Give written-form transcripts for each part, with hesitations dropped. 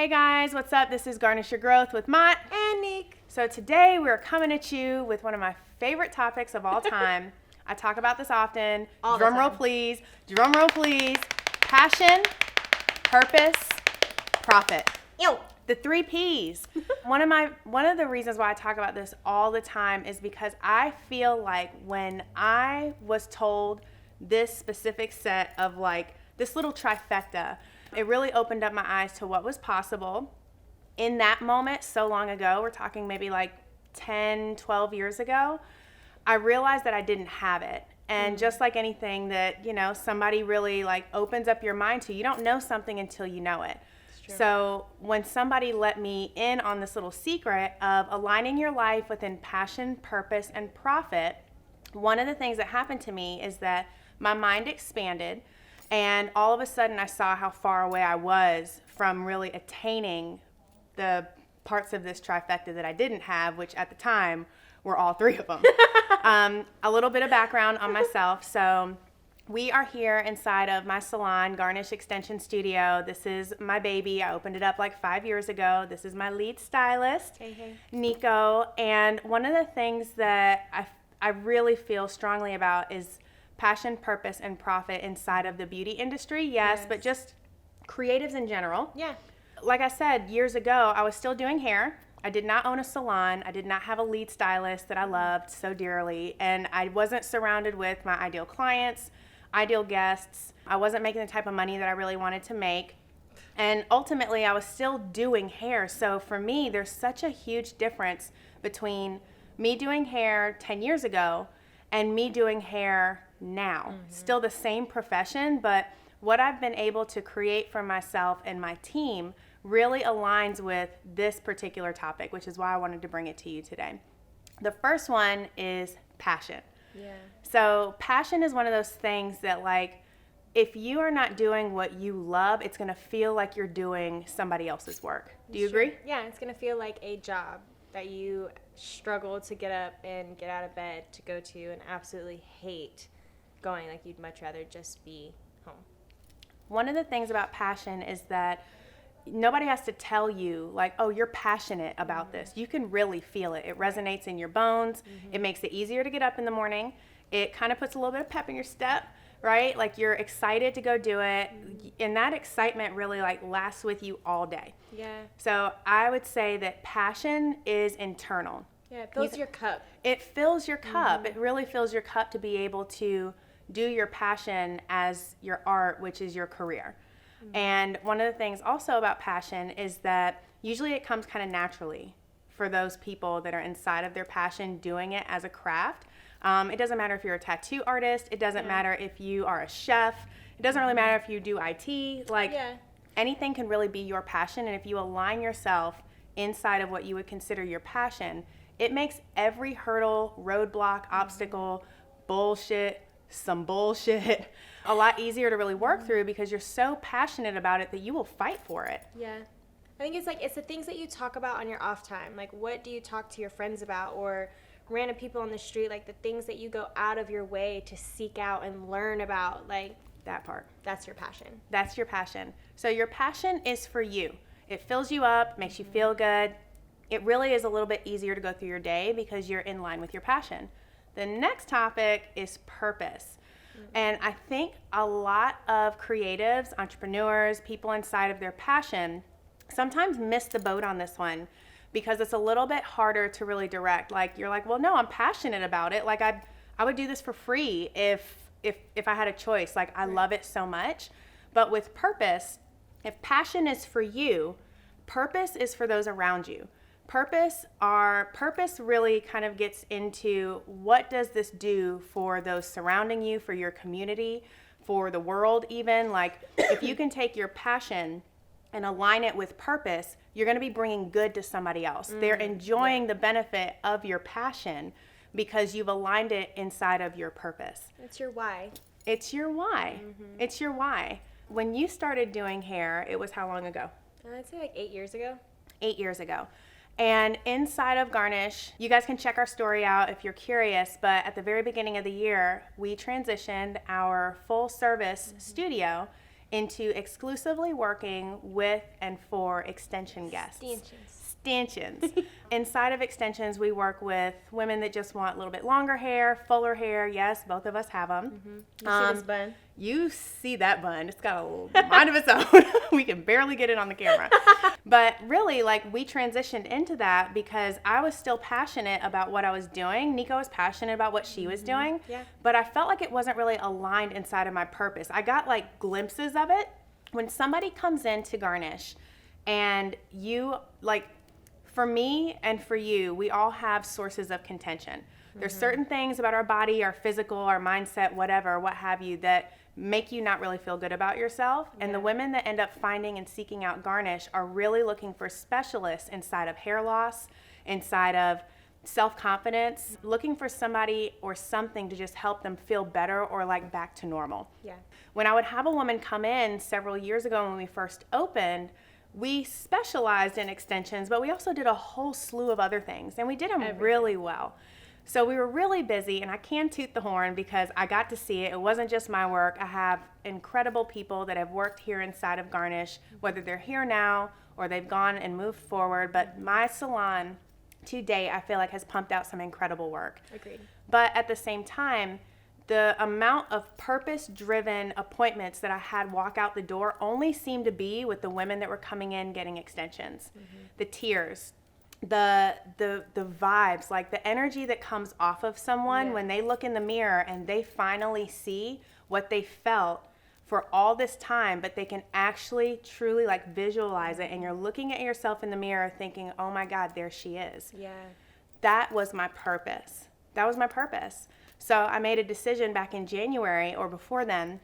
Hey guys, what's up? This is Garnish Your Growth with Mott And Nick. So today we're coming at you with one of my favorite topics of all time. I talk about this often. Drum roll please. Drum roll please. Passion, purpose, profit. Ew. The 3 P's. One of the reasons why I talk about this all the time is because I feel like when I was told this specific set of like this little trifecta, it really opened up my eyes to what was possible in that moment so long ago. We're talking maybe like 10, 12 years ago. I realized that I didn't have it. And just like anything that, somebody really like opens up your mind to, you don't know something until you know it. So when somebody let me in on this little secret of aligning your life within passion, purpose, and profit, one of the things that happened to me is that my mind expanded. And all of a sudden, I saw how far away I was from really attaining the parts of this trifecta that I didn't have, which at the time were all 3 of them. A little bit of background on myself. So we are here inside of my salon, Garnish Extension Studio. This is my baby. I opened it up like 5 years ago. This is my lead stylist, Nico. And one of the things that I really feel strongly about is passion, purpose, and profit inside of the beauty industry, yes, but just creatives in general. Yeah. Like I said, years ago, I was still doing hair. I did not own a salon. I did not have a lead stylist that I loved so dearly, and I wasn't surrounded with my ideal clients, ideal guests. I wasn't making the type of money that I really wanted to make, and ultimately, I was still doing hair. So for me, there's such a huge difference between me doing hair 10 years ago and me doing hair now. Still the same profession, but what I've been able to create for myself and my team really aligns with this particular topic, which is why I wanted to bring it to you today. The first one is passion. Yeah. So passion is one of those things that, like, if you are not doing what you love, it's going to feel like you're doing somebody else's work. Do you agree? Yeah, it's going to feel like a job that you struggle to get up and get out of bed to go to and absolutely hate going. Like, you'd much rather just be home. One of the things about passion is that nobody has to tell you, like, oh, you're passionate about this. You can really feel it. It resonates in your bones. It makes it easier to get up in the morning. It kind of puts a little bit of pep in your step, right? Like, you're excited to go do it. And that excitement really, like, lasts with you all day. Yeah. So I would say that passion is internal. Yeah, it fills your cup. It fills your cup. It really fills your cup to be able to do your passion as your art, which is your career. And one of the things also about passion is that usually it comes kind of naturally for those people that are inside of their passion doing it as a craft. It doesn't matter if you're a tattoo artist. It doesn't matter if you are a chef. It doesn't really matter if you do IT. Anything can really be your passion. And if you align yourself inside of what you would consider your passion, it makes every hurdle, roadblock, obstacle, bullshit, some bullshit, a lot easier to really work through because you're so passionate about it that you will fight for it. Yeah. I think it's the things that you talk about on your off time. Like, what do you talk to your friends about, or random people on the street, like the things that you go out of your way to seek out and learn about, like that part. That's your passion. That's your passion. So your passion is for you. It fills you up, makes you feel good. It really is a little bit easier to go through your day because you're in line with your passion. The next topic is purpose. And I think a lot of creatives, entrepreneurs, people inside of their passion sometimes miss the boat on this one because it's a little bit harder to really direct. Like, you're like, well, no, I'm passionate about it. Like, I would do this for free if I had a choice. Like, I love it so much. But with purpose, if passion is for you, purpose is for those around you. Purpose really kind of gets into what does this do for those surrounding you, for your community, for the world even. Like, if you can take your passion and align it with purpose, you're going to be bringing good to somebody else. They're enjoying the benefit of your passion because you've aligned it inside of your purpose. It's your why. It's your why. It's your why. When you started doing hair, it was how long ago? I'd say like 8 years ago. 8 years ago. And inside of Garnish, you guys can check our story out if you're curious, but at the very beginning of the year, we transitioned our full service studio into exclusively working with and for extension guests. Extensions. Inside of extensions, we work with women that just want a little bit longer hair, fuller hair. Yes, both of us have them. You see this bun? You see that bun. It's got a little mind of its own. We can barely get it on the camera. But really, like, we transitioned into that because I was still passionate about what I was doing. Nico was passionate about what she was doing. Yeah. But I felt like it wasn't really aligned inside of my purpose. I got, like, glimpses of it. When somebody comes into Garnish and you, like, for me and for you, we all have sources of contention. There's certain things about our body, our physical, our mindset, whatever, what have you, that make you not really feel good about yourself. And the women that end up finding and seeking out Garnish are really looking for specialists inside of hair loss, inside of self-confidence, looking for somebody or something to just help them feel better or like back to normal. Yeah. When I would have a woman come in several years ago when we first opened, we specialized in extensions, but we also did a whole slew of other things, and we did them really well. So we were really busy, and I can toot the horn because I got to see it. It wasn't just my work. I have incredible people that have worked here inside of Garnish, whether they're here now or they've gone and moved forward. But my salon to date, I feel like, has pumped out some incredible work. Agreed. But at the same time, the amount of purpose-driven appointments that I had walk out the door only seemed to be with the women that were coming in getting extensions. The tears, the vibes, like the energy that comes off of someone when they look in the mirror and they finally see what they felt for all this time, but they can actually truly like visualize it, and you're looking at yourself in the mirror thinking, oh my God, there she is. Yeah. That was my purpose. That was my purpose. So I made a decision back in January or before then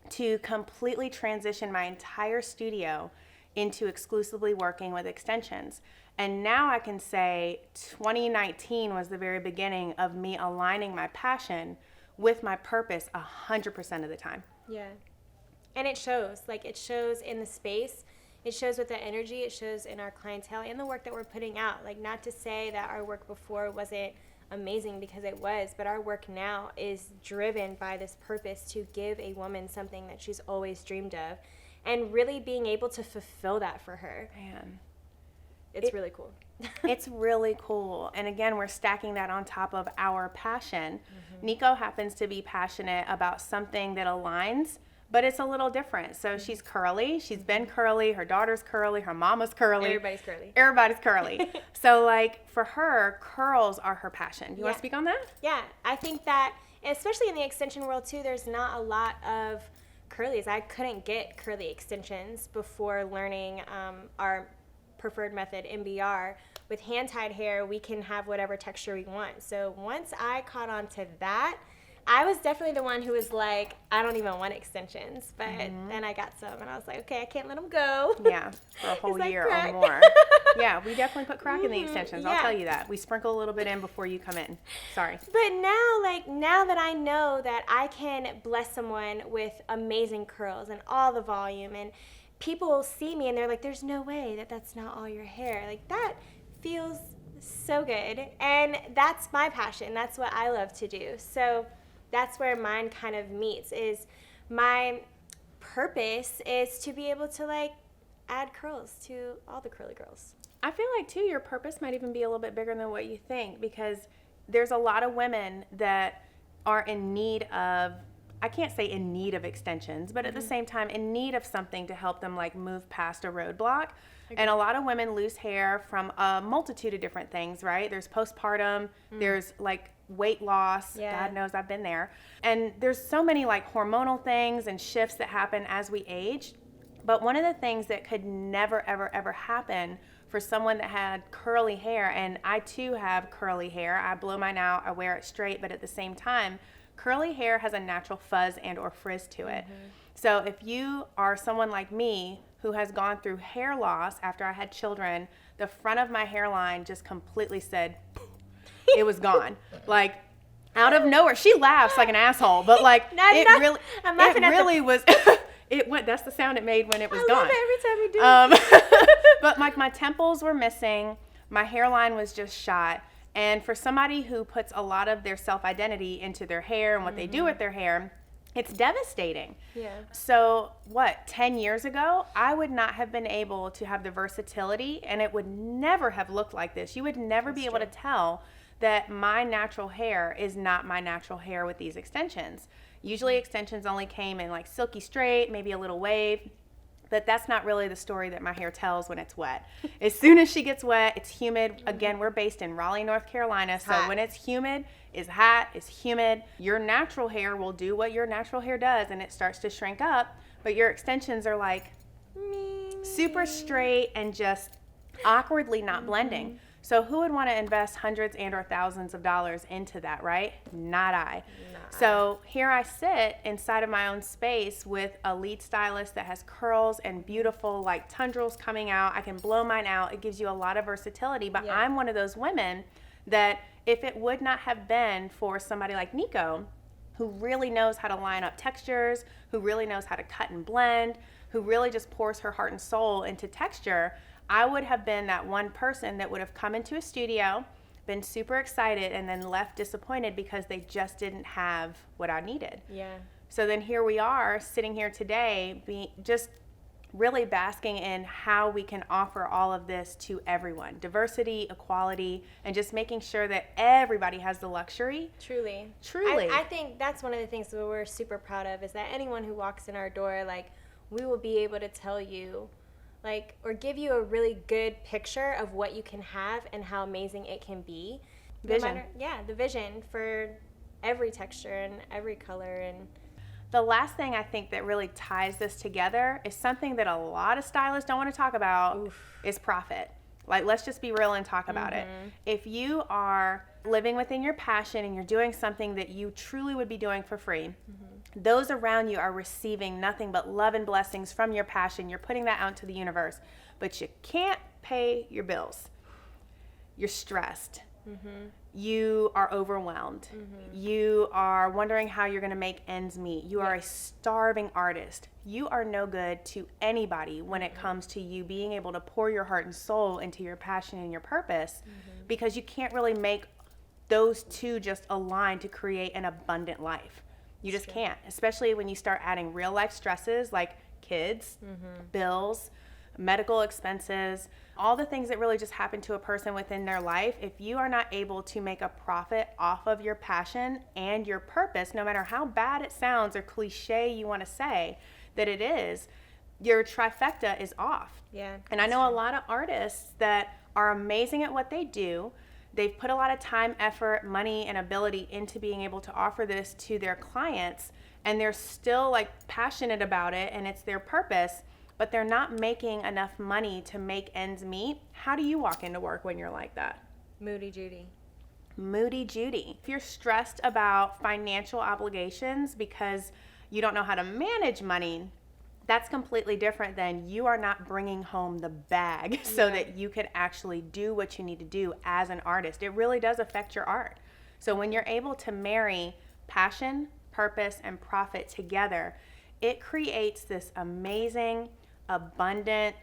to completely transition my entire studio into exclusively working with extensions. And now I can say 2019 was the very beginning of me aligning my passion with my purpose 100% of the time. Yeah. And it shows. Like, it shows in the space. It shows with the energy. It shows in our clientele and the work that we're putting out. Like, not to say that our work before wasn't amazing, because it was, but our work now is driven by this purpose to give a woman something that she's always dreamed of, and really being able to fulfill that for her. Man. It's really cool. It's really cool. And again, we're stacking that on top of our passion. Nico happens to be passionate about something that aligns, but it's a little different. So she's curly. She's been curly. Her daughter's curly. Her mama's curly. Everybody's curly. Everybody's curly. So, like, for her, curls are her passion. You want to speak on that? Yeah. I think that, especially in the extension world, too, there's not a lot of curlies. I couldn't get curly extensions before learning our preferred method, MBR. With hand-tied hair, we can have whatever texture we want. So once I caught on to that, I was definitely the one who was like, I don't even want extensions. But then I got some, and I was like, okay, I can't let them go. Yeah, for a whole like year crack. or more. Yeah, we definitely put crack in the extensions. I'll tell you that. We sprinkle a little bit in before you come in. Sorry. But now that I know that I can bless someone with amazing curls and all the volume, and people see me and they're like, there's no way that that's not all your hair. Like, that feels so good. And that's my passion. That's what I love to do. So that's where mine kind of meets, is my purpose is to be able to, like, add curls to all the curly girls. I feel like, too, your purpose might even be a little bit bigger than what you think, because there's a lot of women that are in need of, I can't say in need of extensions, but at the same time in need of something to help them, like, move past a roadblock. And a lot of women lose hair from a multitude of different things, right? There's postpartum, there's, like, weight loss. Yeah. God knows I've been there. And there's so many, like, hormonal things and shifts that happen as we age. But one of the things that could never, ever, ever happen for someone that had curly hair, and I too have curly hair. I blow mine out, I wear it straight, but at the same time, curly hair has a natural fuzz and or frizz to it. So if you are someone like me who has gone through hair loss after I had children, the front of my hairline just completely said, it was gone. Like, out of nowhere. She laughs like an asshole, but like, it really was, it went, that's the sound it made when it was gone. I love it every time you do it. But like, my temples were missing, my hairline was just shot. And for somebody who puts a lot of their self-identity into their hair and what they do with their hair, It's devastating. Yeah. So, 10 years ago, I would not have been able to have the versatility, and it would never have looked like this. You would never be able to tell that my natural hair is not my natural hair with these extensions. Usually extensions only came in like silky straight, maybe a little wave. But that's not really the story that my hair tells when it's wet. As soon as she gets wet, it's humid. Again, we're based in Raleigh, North Carolina. So when it's humid, it's hot, it's humid. Your natural hair will do what your natural hair does, and it starts to shrink up. But your extensions are like super straight and just awkwardly not blending. So who would want to invest hundreds and or thousands of dollars into that, right? Not I. So here I sit inside of my own space with a lead stylist that has curls and beautiful like tendrils coming out. I can blow mine out. It gives you a lot of versatility, but I'm one of those women that if it would not have been for somebody like Nico, who really knows how to line up textures, who really knows how to cut and blend, who really just pours her heart and soul into texture, I would have been that one person that would have come into a studio, been super excited, and then left disappointed because they just didn't have what I needed. Yeah. So then here we are sitting here today, just really basking in how we can offer all of this to everyone. Diversity, equality, and just making sure that everybody has the luxury. Truly. I think that's one of the things that we're super proud of is that anyone who walks in our door, like, we will be able to tell you, like, or give you a really good picture of what you can have and how amazing it can be. Vision. The vision for every texture and every color. And the last thing I think that really ties this together is something that a lot of stylists don't want to talk about is profit. Like, let's just be real and talk about it. If you are living within your passion and you're doing something that you truly would be doing for free, those around you are receiving nothing but love and blessings from your passion. You're putting that out to the universe, but you can't pay your bills. You're stressed. You are overwhelmed. You are wondering how you're going to make ends meet. You are a starving artist. You are no good to anybody when it comes to you being able to pour your heart and soul into your passion and your purpose, because you can't really make those two just align to create an abundant life. You just can't, especially when you start adding real life stresses like kids, bills, medical expenses, all the things that really just happen to a person within their life. If you are not able to make a profit off of your passion and your purpose, no matter how bad it sounds or cliche you want to say that it is, your trifecta is off. yeah. And I know a lot of artists that are amazing at what they do. They've put a lot of time, effort, money, and ability into being able to offer this to their clients, and they're still like passionate about it and it's their purpose, but they're not making enough money to make ends meet. How do you walk into work when you're like that? Moody Judy. Moody Judy. If you're stressed about financial obligations because you don't know how to manage money, that's completely different than you are not bringing home the bag so that you can actually do what you need to do as an artist. It really does affect your art. So when you're able to marry passion, purpose, and profit together, it creates this amazing, abundant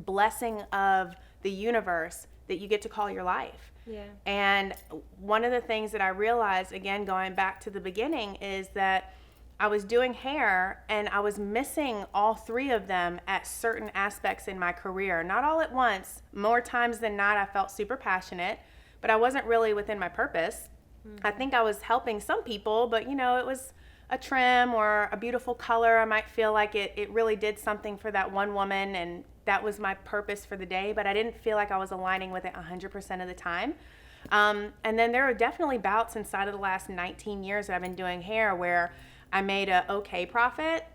blessing of the universe that you get to call your life. Yeah. And one of the things that I realized, again, going back to the beginning, is that I was doing hair and I was missing all three of them at certain aspects in my career. Not all at once. More times than not, I felt super passionate, but I wasn't really within my purpose. I think I was helping some people, but it was a trim or a beautiful color. I might feel like it really did something for that one woman, and that was my purpose for the day, but I didn't feel like I was aligning with it 100% of the time. And then there are definitely bouts inside of the last 19 years that I've been doing hair where I made a okay profit,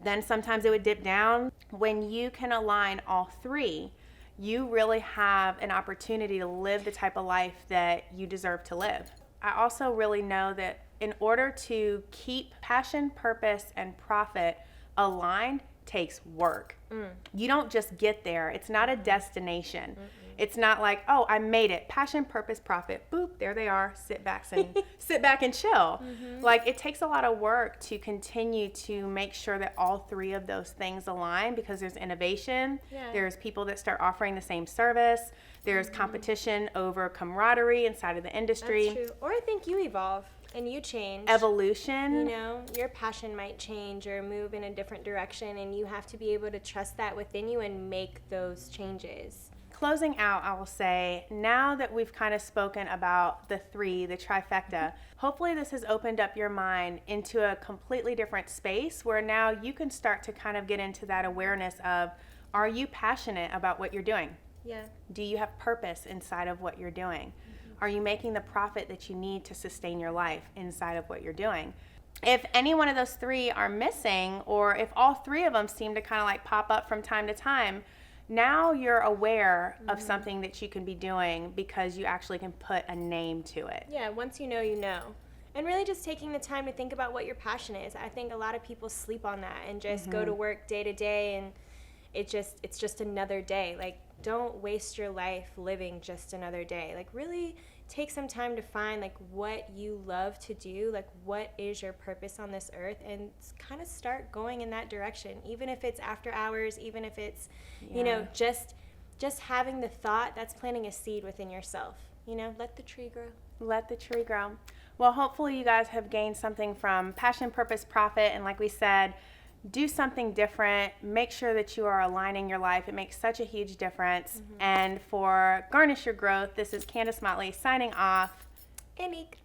then sometimes it would dip down. When you can align all three, you really have an opportunity to live the type of life that you deserve to live. I also really know that in order to keep passion, purpose, and profit aligned takes work. You don't just get there. It's not a destination. It's not like, oh, I made it. Passion, purpose, profit. Boop, there they are. Sit back and chill. Like, it takes a lot of work to continue to make sure that all three of those things align, because there's innovation. There's people that start offering the same service. There's competition over camaraderie inside of the industry. That's true. Or I think you evolve. And you change. evolution. You know, your passion might change or move in a different direction, and you have to be able to trust that within you and make those changes. Closing out, I will say, now that we've kind of spoken about the trifecta, hopefully this has opened up your mind into a completely different space where now you can start to kind of get into that awareness of, are you passionate about what you're doing? Yeah. Do you have purpose inside of what you're doing? Are you making the profit that you need to sustain your life inside of what you're doing? If any one of those three are missing, or if all three of them seem to kind of like pop up from time to time, now you're aware of something that you can be doing because you actually can put a name to it. Yeah, once you know, you know. And really just taking the time to think about what your passion is. I think a lot of people sleep on that and just go to work day to day, and it's just another day. Like, don't waste your life living just another day. Like, really take some time to find like what you love to do, like what is your purpose on this earth, and kind of start going in that direction. Even if it's after hours, even if it's, you know, just having the thought, that's planting a seed within yourself. You know, let the tree grow. Let the tree grow. Well, hopefully you guys have gained something from passion, purpose, profit, and like we said, do something different. Make sure that you are aligning your life. It makes such a huge difference. And for Garnish Your Growth, this is Candice Motley signing off. And Meek.